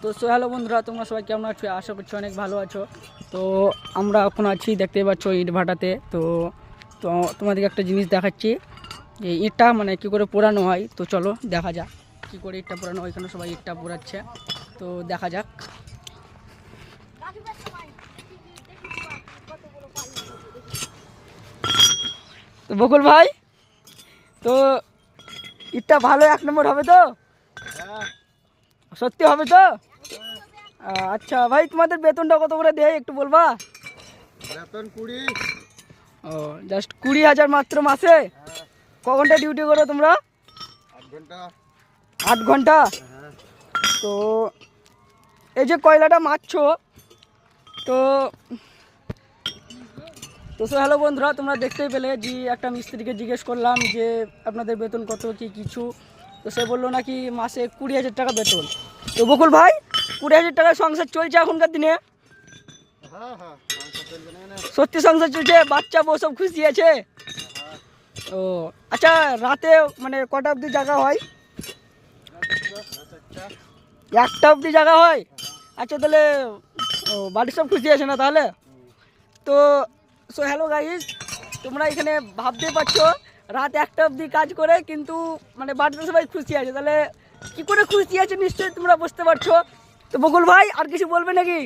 তো হ্যালো বন্ধুরা, তোমরা সবাই কেমন আছো? আশা করছি অনেক ভালো আছো। তো আমরা এখন আছি, দেখতে পাচ্ছ, ইট ভাটাতে। তো তো তোমাদেরকে একটা জিনিস দেখাচ্ছি, যে ইটটা মানে কী করে পোড়ানো হয়। তো চলো দেখা যাক কী করে ইটটা পোড়ানো হয়। এখানে সবাই ইটটা পোড়াচ্ছে, তো দেখা যাক। তো বকুল ভাই, তো ইটটা ভালো 1 নম্বর হবে তো? সত্যি হবে তো? আচ্ছা ভাই, তোমাদের বেতনটা কত করে দেয় একটু বলবা? বেতন 20। ও, জাস্ট 20,000 মাত্র মাসে? ক ঘন্টা ডিউটি করো তোমরা? 8 ঘন্টা। 8 ঘন্টা? তো এই যে কয়লাটা মারছো, তো তো হ্যালো বন্ধুরা, তোমরা দেখতেই পেলে যে একটা মিস্ত্রিকে জিজ্ঞেস করলাম যে আপনাদের বেতন কত কি কিছু। তো সে বললো নাকি মাসে 20,000 টাকা বেতন। তো বকুল ভাই, 20,000 টাকায় সংসার চলছে এখনকার দিনে? সত্যি সংসার চলছে? বাচ্চা বউ সব খুশি আছে? ও আচ্ছা, রাতে মানে কটা অবধি জাগা হয়? 1টা অবধি জাগা হয়? আচ্ছা, তাহলে বাড়ির সব খুশি আছে না তাহলে? তো হ্যালো গাইস, তোমরা এখানে ভাবতেই পারছো রাত 1টা অবধি কাজ করে, কিন্তু মানে বাড়িতে সবাই খুশি আছে। তাহলে কি করে খুশি আছে নিশ্চয়ই তোমরা বুঝতে পারছো। তো বকুল ভাই, আর কিছু বলবে নাকি?